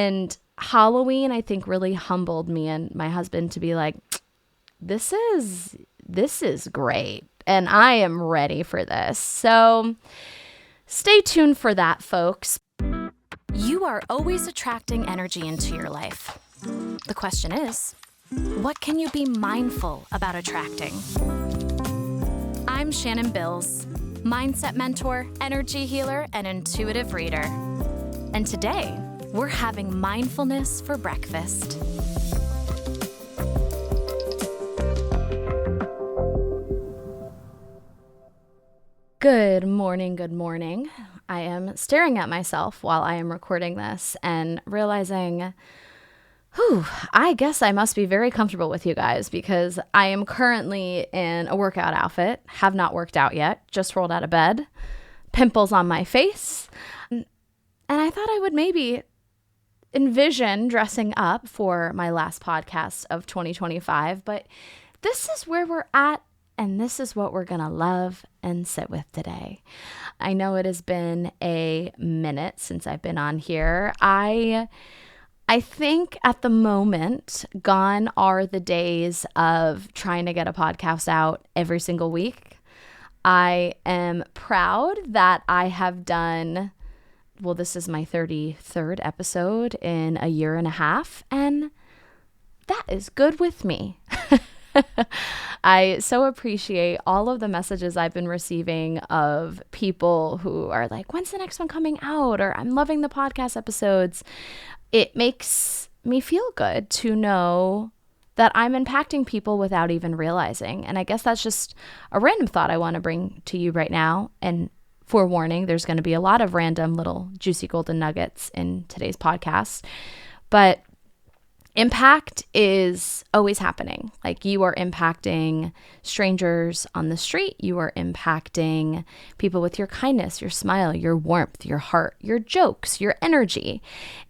And Halloween, I think, really humbled me and my husband to be like, this is great. And I am ready for this. So stay tuned for that, folks. You are always attracting energy into your life. The question is, what can you be mindful about attracting? I'm Shannon Bills, mindset mentor, energy healer, and intuitive reader. And today, we're having mindfulness for breakfast. Good morning, good morning. I am staring at myself while I am recording this and realizing, I guess I must be very comfortable with you guys because I am currently in a workout outfit, have not worked out yet, just rolled out of bed, pimples on my face, and I thought I would maybe envision dressing up for my last podcast of 2025, but this is where we're at. And this is what we're going to love and sit with today. I know it has been a minute since I've been on here. I think at the moment, gone are the days of trying to get a podcast out every single week. I am proud that I have done, this is my 33rd episode in a year and a half, and that is good with me. I so appreciate all of the messages I've been receiving of people who are like, when's the next one coming out? Or I'm loving the podcast episodes. It makes me feel good to know that I'm impacting people without even realizing. And I guess that's just a random thought I want to bring to you right now. And forewarning, there's going to be a lot of random little juicy golden nuggets in today's podcast. But impact is always happening. Like you are impacting strangers on the street. You are impacting people with your kindness, your smile, your warmth, your heart, your jokes, your energy.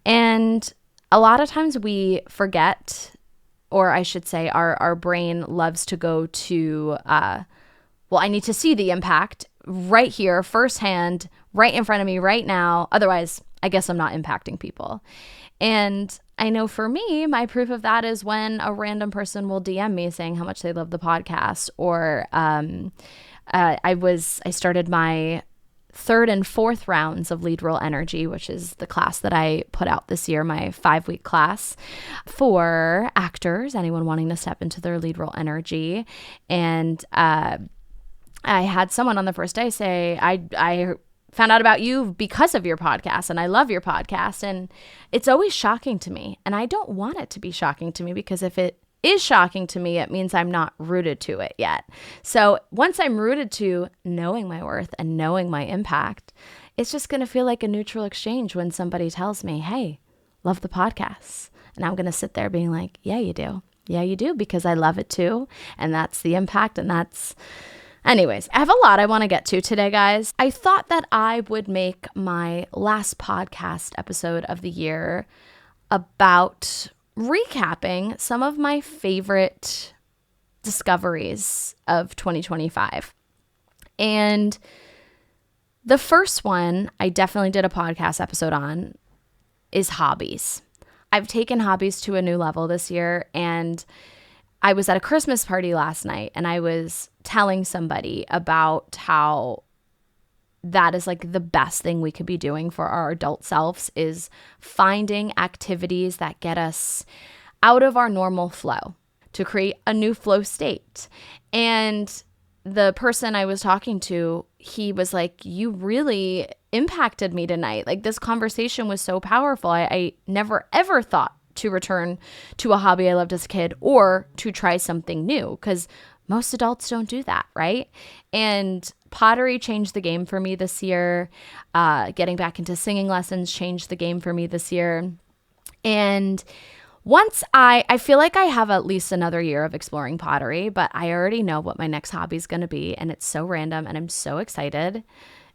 And a lot of times we forget, or I should say our brain loves to go to, I need to see the impact right here, firsthand, right in front of me right now. Otherwise, I guess I'm not impacting people. And I know for me, my proof of that is when a random person will DM me saying how much they love the podcast, or I started my 3rd and 4th rounds of Lead Role Energy, which is the class that I put out this year, my 5-week class for actors, anyone wanting to step into their lead role energy. And I had someone on the first day say, I found out about you because of your podcast, and I love your podcast. And it's always shocking to me. And I don't want it to be shocking to me, because if it is shocking to me, it means I'm not rooted to it yet. So once I'm rooted to knowing my worth and knowing my impact, it's just going to feel like a neutral exchange when somebody tells me, hey, love the podcast. And I'm going to sit there being like, yeah, you do. Yeah, you do, because I love it too. And that's the impact. And that's... Anyways, I have a lot I want to get to today, guys. I thought that I would make my last podcast episode of the year about recapping some of my favorite discoveries of 2025. And the first one I definitely did a podcast episode on is Hobbies. I've taken Hobbies to a new level this year, and I was at a Christmas party last night, and I was telling somebody about how that is like the best thing we could be doing for our adult selves, is finding activities that get us out of our normal flow to create a new flow state. And the person I was talking to, he was like, you really impacted me tonight. Like, this conversation was so powerful. I never ever thought to return to a hobby I loved as a kid, or to try something new, because most adults don't do that, right? And pottery changed the game for me this year. Getting back into singing lessons changed the game for me this year. And once I feel like I have at least another year of exploring pottery, but I already know what my next hobby is going to be, and it's so random, and I'm so excited.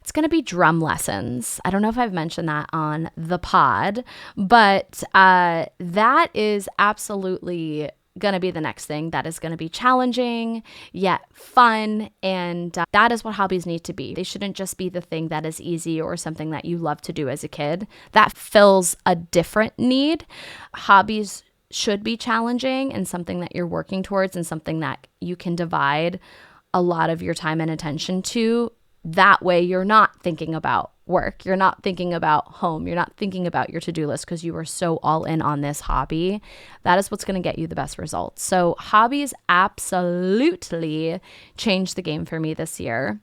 It's going to be drum lessons. I don't know if I've mentioned that on the pod, but that is absolutely going to be the next thing that is going to be challenging yet fun. And that is what hobbies need to be. They shouldn't just be the thing that is easy or something that you love to do as a kid. That fills a different need. Hobbies should be challenging and something that you're working towards and something that you can divide a lot of your time and attention to. That way you're not thinking about work. You're not thinking about home. You're not thinking about your to-do list because you are so all in on this hobby. That is what's going to get you the best results. So hobbies absolutely changed the game for me this year.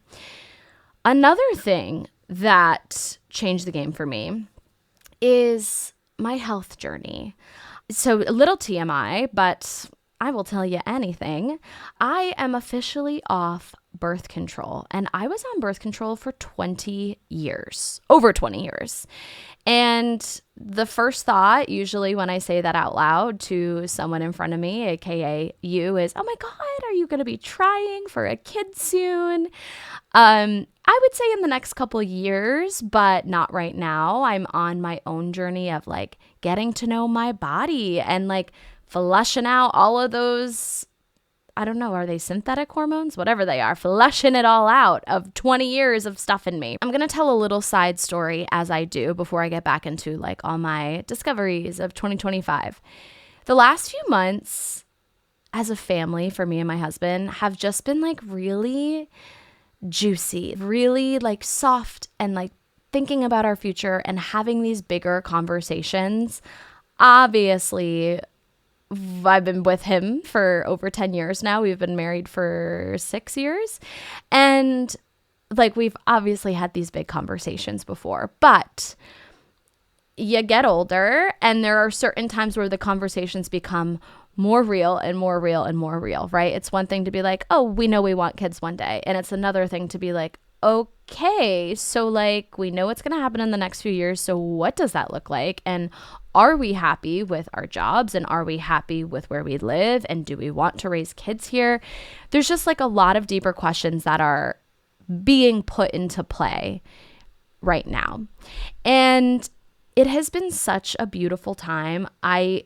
Another thing that changed the game for me is my health journey. So a little TMI, but I will tell you anything. I am officially off birth control, and I was on birth control for 20 years, over 20 years. And the first thought, usually when I say that out loud to someone in front of me, aka you, is, oh my God, are you going to be trying for a kid soon? I would say in the next couple of years, but not right now. I'm on my own journey of like getting to know my body and like flushing out all of those, I don't know, are they synthetic hormones? Whatever they are, flushing it all out of 20 years of stuff in me. I'm going to tell a little side story as I do before I get back into like all my discoveries of 2025. The last few months as a family for me and my husband have just been like really juicy, really like soft and like thinking about our future and having these bigger conversations. Obviously, I've been with him for over 10 years now. We've been married for 6 years. And like we've obviously had these big conversations before, but you get older and there are certain times where the conversations become more real and more real and more real, right? It's one thing to be like, oh, we know we want kids one day. And it's another thing to be like, okay, so like we know what's going to happen in the next few years. So what does that look like? And are we happy with our jobs? And are we happy with where we live? And do we want to raise kids here? There's just like a lot of deeper questions that are being put into play right now. And it has been such a beautiful time. I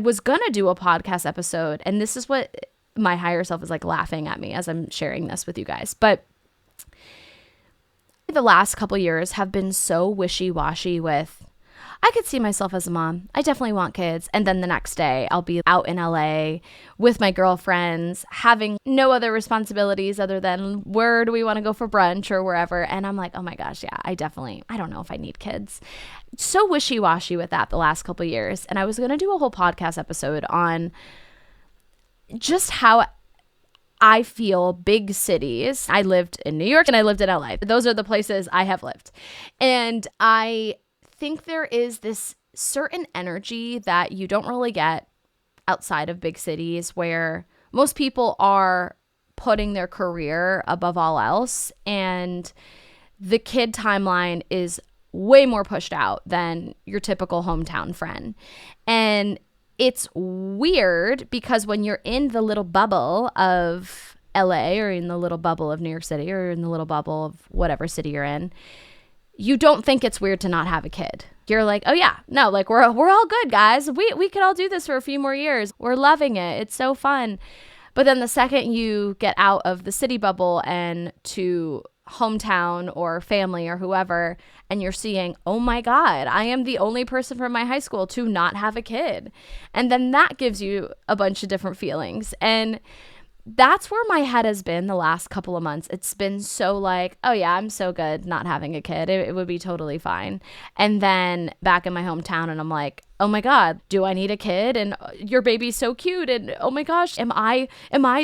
was going to do a podcast episode, and this is what my higher self is like laughing at me as I'm sharing this with you guys. But the last couple years have been so wishy-washy with, I could see myself as a mom. I definitely want kids. And then the next day I'll be out in LA with my girlfriends, having no other responsibilities other than where do we want to go for brunch or wherever. And I'm like, oh my gosh, yeah, I don't know if I need kids. So wishy-washy with that the last couple years. And I was going to do a whole podcast episode on just how I feel big cities. I lived in New York and I lived in LA. Those are the places I have lived. And I think there is this certain energy that you don't really get outside of big cities where most people are putting their career above all else. And the kid timeline is way more pushed out than your typical hometown friend. And it's weird because when you're in the little bubble of LA or in the little bubble of New York City or in the little bubble of whatever city you're in, you don't think it's weird to not have a kid. You're like, oh yeah, no, like we're all good, guys. We could all do this for a few more years. We're loving it. It's so fun. But then the second you get out of the city bubble and to hometown or family or whoever, and you're seeing, oh my God, I am the only person from my high school to not have a kid. And then that gives you a bunch of different feelings. And that's where my head has been the last couple of months. It's been so like, oh yeah, I'm so good not having a kid. It would be totally fine. And then back in my hometown and I'm like, oh my God, do I need a kid? And your baby's so cute. And oh my gosh, am I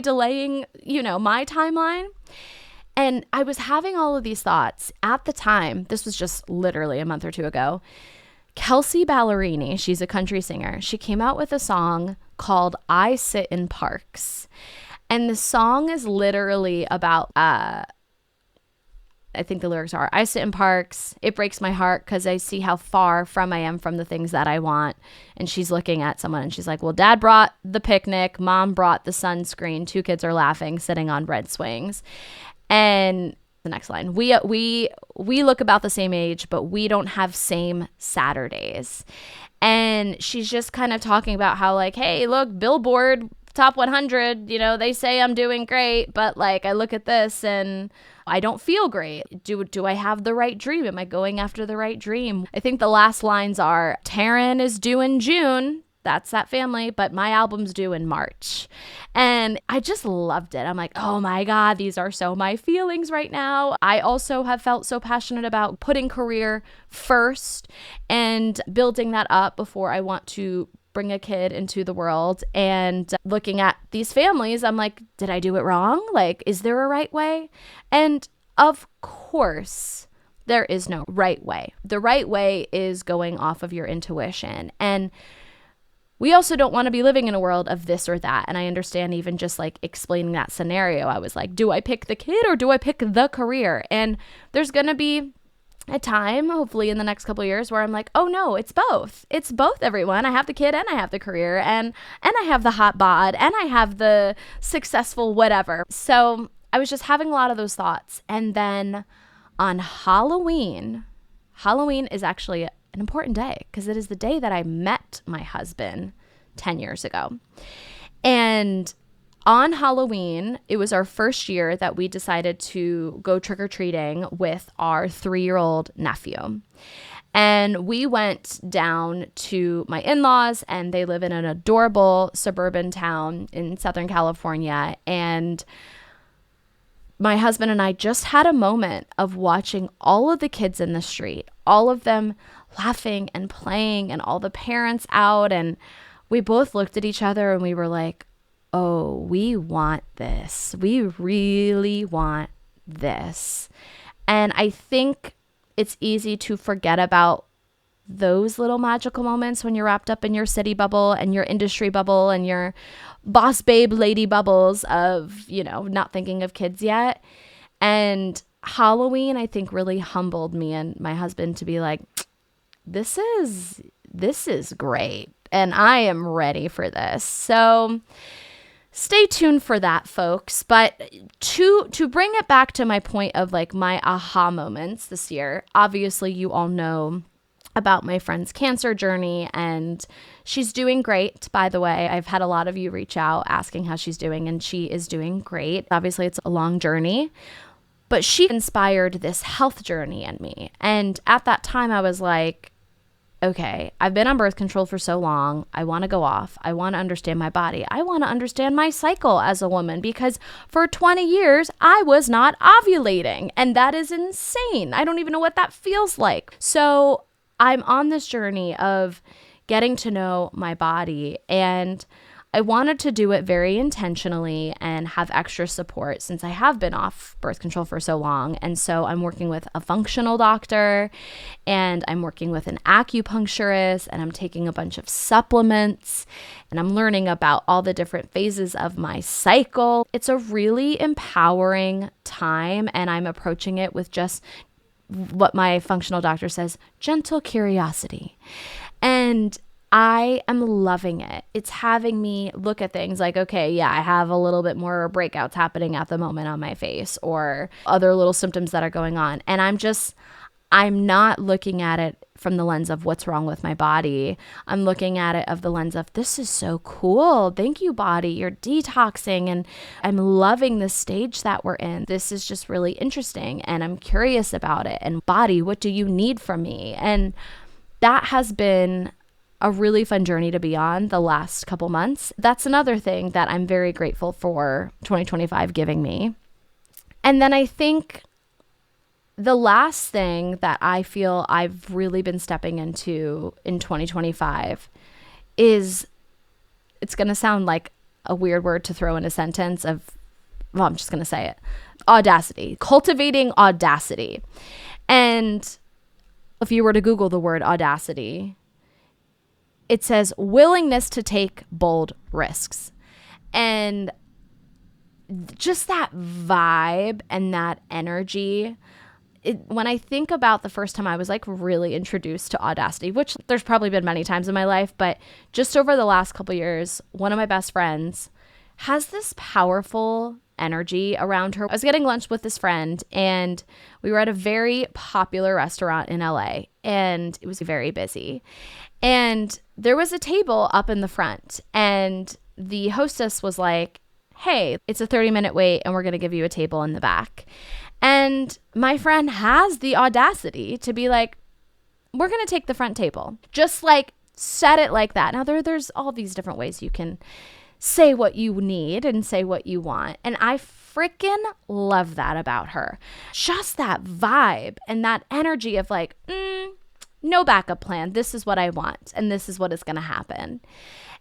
delaying, my timeline? And I was having all of these thoughts at the time. This was just literally a month or two ago. Kelsey Ballerini, she's a country singer. She came out with a song called I Sit in Parks. And the song is literally about, I think the lyrics are, I sit in parks, it breaks my heart because I see how far from I am from the things that I want. And she's looking at someone and she's like, well, dad brought the picnic, mom brought the sunscreen, 2 kids are laughing, sitting on red swings. And The next line. We look about the same age, but we don't have same Saturdays. And she's just kind of talking about how like, hey, look, Billboard top 100, they say I'm doing great, but like I look at this and I don't feel great. Do I have the right dream? Am I going after the right dream? I think the last lines are, Taryn is due in June. That's that family, but my album's due in March. And I just loved it. I'm like, oh my God, these are so my feelings right now. I also have felt so passionate about putting career first and building that up before I want to bring a kid into the world. And looking at these families, I'm like, did I do it wrong? Like, is there a right way? And of course, there is no right way. The right way is going off of your intuition. And we also don't want to be living in a world of this or that. And I understand even just like explaining that scenario, I was like, do I pick the kid or do I pick the career? And there's going to be a time, hopefully in the next couple of years, where I'm like, oh no, it's both. It's both, everyone. I have the kid and I have the career and I have the hot bod and I have the successful whatever. So I was just having a lot of those thoughts. And then on Halloween is actually an important day because it is the day that I met my husband 10 years ago. And on Halloween, it was our first year that we decided to go trick-or-treating with our 3-year-old nephew. And we went down to my in-laws, and they live in an adorable suburban town in Southern California. And my husband and I just had a moment of watching all of the kids in the street, all of them laughing and playing and all the parents out. And we both looked at each other and we were like, oh, we want this. We really want this. And I think it's easy to forget about those little magical moments when you're wrapped up in your city bubble and your industry bubble and your boss babe lady bubbles of, not thinking of kids yet. And Halloween, I think, really humbled me and my husband to be like, this is great. And I am ready for this. So stay tuned for that, folks. But to bring it back to my point of like my aha moments this year, obviously you all know about my friend's cancer journey, and she's doing great, by the way. I've had a lot of you reach out asking how she's doing, and she is doing great. Obviously, it's a long journey, but she inspired this health journey in me. And at that time, I was like, okay, I've been on birth control for so long. I want to go off. I want to understand my body. I want to understand my cycle as a woman because for 20 years, I was not ovulating. And that is insane. I don't even know what that feels like. So I'm on this journey of getting to know my body, and I wanted to do it very intentionally and have extra support since I have been off birth control for so long. And so I'm working with a functional doctor, and I'm working with an acupuncturist, and I'm taking a bunch of supplements, and I'm learning about all the different phases of my cycle. It's a really empowering time, and I'm approaching it with just what my functional doctor says, gentle curiosity. And I am loving it. It's having me look at things like, okay, yeah, I have a little bit more breakouts happening at the moment on my face or other little symptoms that are going on. And I'm not looking at it from the lens of what's wrong with my body. I'm looking at it of the lens of, this is so cool. Thank you, body. You're detoxing, and I'm loving the stage that we're in. This is just really interesting, and I'm curious about it. And body, what do you need from me? And that has been a really fun journey to be on the last couple months. That's another thing that I'm very grateful for 2025 giving me. And then I think the last thing that I feel I've really been stepping into in 2025 is, it's going to sound like a weird word to throw in a sentence of, well, I'm just going to say it, audacity, cultivating audacity. And if you were to Google the word audacity, it says willingness to take bold risks. And just that vibe and that energy, when I think about the first time I was like really introduced to Audacity, which there's probably been many times in my life, but just over the last couple of years, one of my best friends has this powerful energy around her. I was getting lunch with this friend, and we were at a very popular restaurant in LA, and it was very busy. And there was a table up in the front, and the hostess was like, hey, it's a 30-minute wait, and we're going to give you a table in the back. And my friend has the audacity to be like, we're going to take the front table. Just like said it like that. Now, there's all these different ways you can say what you need and say what you want. And I freaking love that about her. Just that vibe and that energy of like, no backup plan. This is what I want. And this is what is going to happen.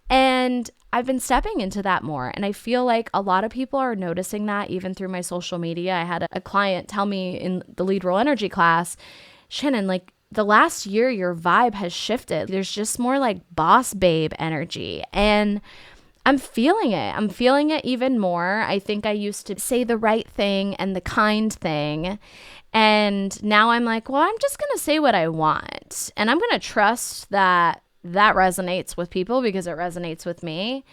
And I've been stepping into that more. And I feel like a lot of people are noticing that even through my social media. I had a client tell me in the lead role energy class, Shannon, like, the last year, your vibe has shifted. There's just more like boss babe energy. And I'm feeling it. I'm feeling it even more. I think I used to say the right thing and the kind thing. And now I'm like, well, I'm just going to say what I want. And I'm going to trust that that resonates with people because it resonates with me.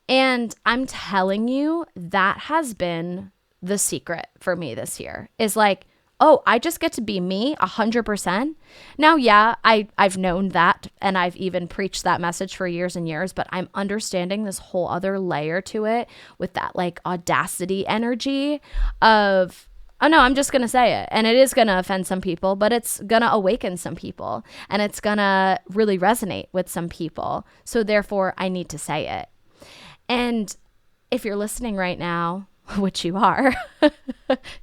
And I'm telling you, that has been the secret for me this year is like, oh, I just get to be me 100%. Now, yeah, I've known that and I've even preached that message for years and years, but I'm understanding this whole other layer to it with that like audacity energy of, oh no, I'm just going to say it. And it is going to offend some people, but it's going to awaken some people and it's going to really resonate with some people. So therefore, I need to say it. And if you're listening right now, which you are,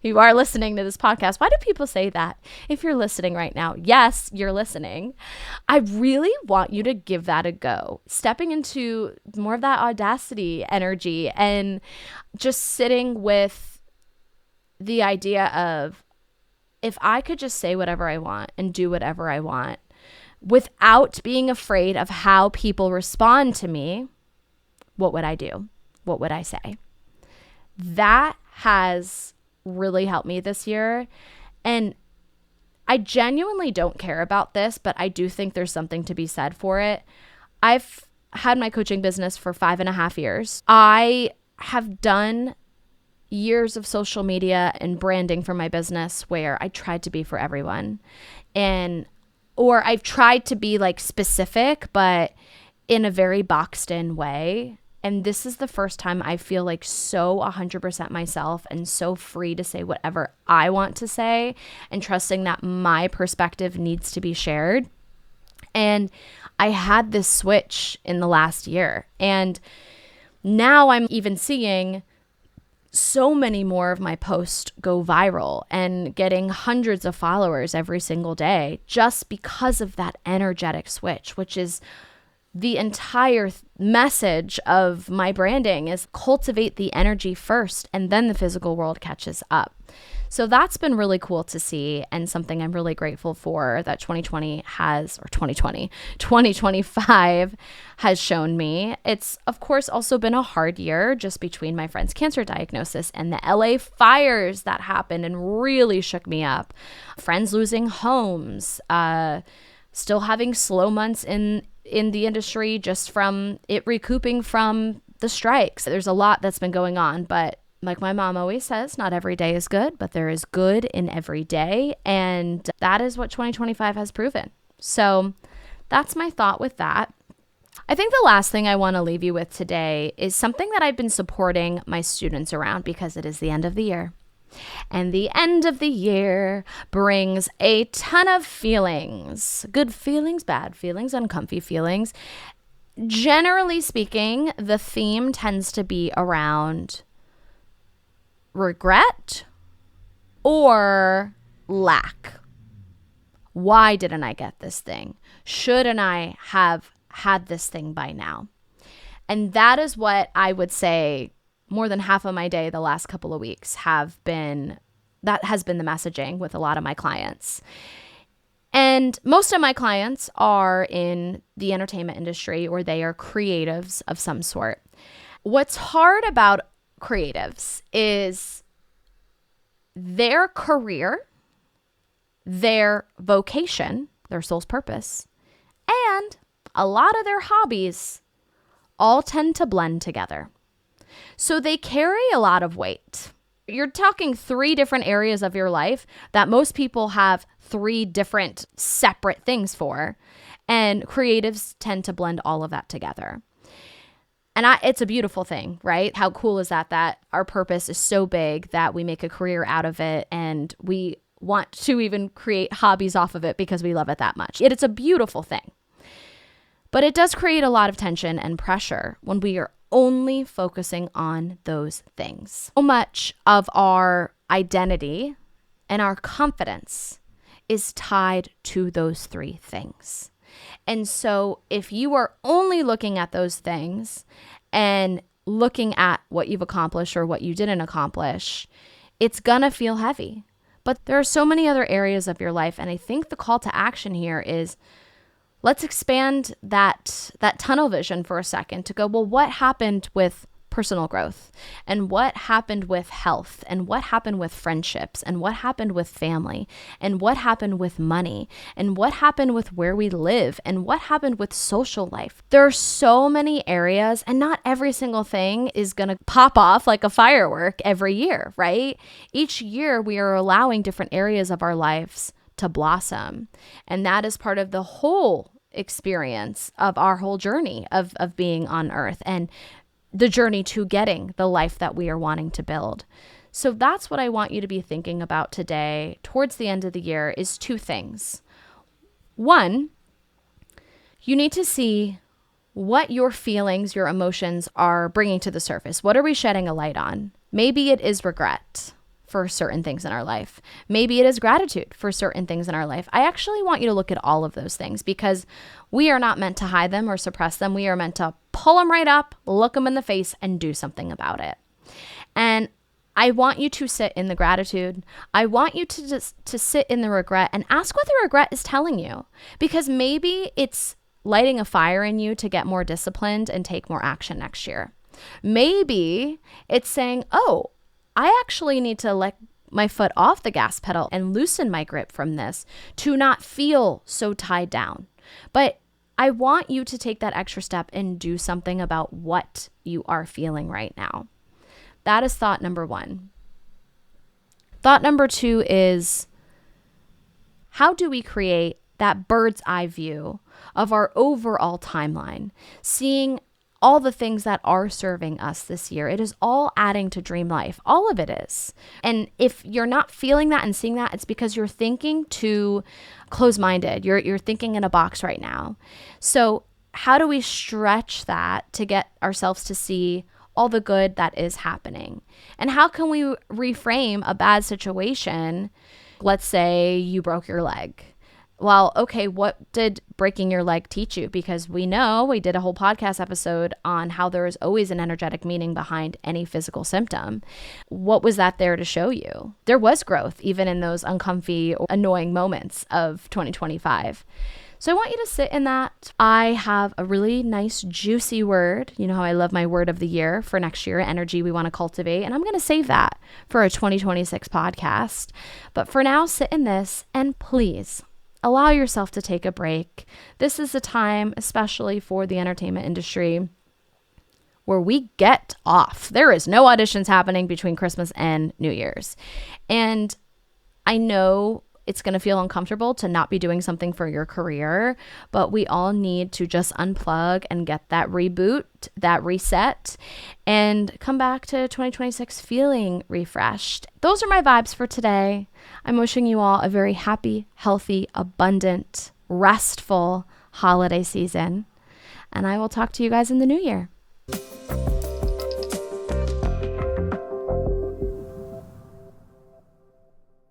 you are listening to this podcast. Why do people say that? If you're listening right now, yes, you're listening. I really want you to give that a go. Stepping into more of that audacity energy and just sitting with the idea of if I could just say whatever I want and do whatever I want without being afraid of how people respond to me, what would I do? What would I say? That has really helped me this year. And I genuinely don't care about this, but I do think there's something to be said for it. I've had my coaching business for 5.5 years. I have done years of social media and branding for my business where I tried to be for everyone. Or I've tried to be like specific, but in a very boxed in way. And this is the first time I feel like so 100% myself and so free to say whatever I want to say and trusting that my perspective needs to be shared. And I had this switch in the last year. And now I'm even seeing so many more of my posts go viral and getting hundreds of followers every single day just because of that energetic switch, which is the entire message of my branding is cultivate the energy first and then the physical world catches up. So that's been really cool to see and something I'm really grateful for that 2025 has shown me. It's of course also been a hard year just between my friend's cancer diagnosis and the LA fires that happened and really shook me up. Friends losing homes, still having slow months in the industry just from it recouping from the strikes. There's a lot that's been going on, but like my mom always says, not every day is good, but there is good in every day. And that is what 2025 has proven. So that's my thought with that. I think the last thing I want to leave you with today is something that I've been supporting my students around because it is the end of the year. And the end of the year brings a ton of feelings, good feelings, bad feelings, uncomfy feelings. Generally speaking, the theme tends to be around regret or lack. Why didn't I get this thing? Shouldn't I have had this thing by now? And that is what I would say more than half of my day the last couple of weeks has been the messaging with a lot of my clients. And most of my clients are in the entertainment industry or they are creatives of some sort. What's hard about creatives is their career, their vocation, their soul's purpose, and a lot of their hobbies all tend to blend together. So they carry a lot of weight. You're talking 3 different areas of your life that most people have 3 different separate things for. And creatives tend to blend all of that together. And it's a beautiful thing, right? How cool is that our purpose is so big that we make a career out of it and we want to even create hobbies off of it because we love it that much. It's a beautiful thing. But it does create a lot of tension and pressure when we are only focusing on those things. So much of our identity and our confidence is tied to those 3 things. And so if you are only looking at those things and looking at what you've accomplished or what you didn't accomplish, it's gonna feel heavy. But there are so many other areas of your life. And I think the call to action here is, let's expand that tunnel vision for a second to go, well, what happened with personal growth? And what happened with health? And what happened with friendships? And what happened with family? And what happened with money? And what happened with where we live? And what happened with social life? There are so many areas, and not every single thing is going to pop off like a firework every year, right? Each year we are allowing different areas of our lives to blossom. And that is part of the whole experience of our whole journey of being on earth and the journey to getting the life that we are wanting to build. So that's what I want you to be thinking about today towards the end of the year is 2 things. 1, you need to see what your feelings, your emotions are bringing to the surface. What are we shedding a light on? Maybe it is regret for certain things in our life. Maybe it is gratitude for certain things in our life. I actually want you to look at all of those things because we are not meant to hide them or suppress them. We are meant to pull them right up, look them in the face, and do something about it. And I want you to sit in the gratitude. I want you to sit in the regret and ask what the regret is telling you, because maybe it's lighting a fire in you to get more disciplined and take more action next year. Maybe it's saying, oh, I actually need to let my foot off the gas pedal and loosen my grip from this to not feel so tied down. But I want you to take that extra step and do something about what you are feeling right now. That is thought number 1. Thought number 2 is, how do we create that bird's eye view of our overall timeline, seeing all the things that are serving us this year? It is all adding to dream life. All of it is. And if you're not feeling that and seeing that, it's because you're thinking too close-minded. You're thinking in a box right now. So how do we stretch that to get ourselves to see all the good that is happening? And how can we reframe a bad situation? Let's say you broke your leg. Well, okay, what did breaking your leg teach you? Because we know we did a whole podcast episode on how there is always an energetic meaning behind any physical symptom. What was that there to show you? There was growth, even in those uncomfy or annoying moments of 2025. So I want you to sit in that. I have a really nice, juicy word. You know how I love my word of the year for next year, energy we want to cultivate. And I'm going to save that for a 2026 podcast. But for now, sit in this and please allow yourself to take a break. This is a time, especially for the entertainment industry, where we get off. There is no auditions happening between Christmas and New Year's. And I know it's going to feel uncomfortable to not be doing something for your career, but we all need to just unplug and get that reboot, that reset, and come back to 2026 feeling refreshed. Those are my vibes for today. I'm wishing you all a very happy, healthy, abundant, restful holiday season, and I will talk to you guys in the new year.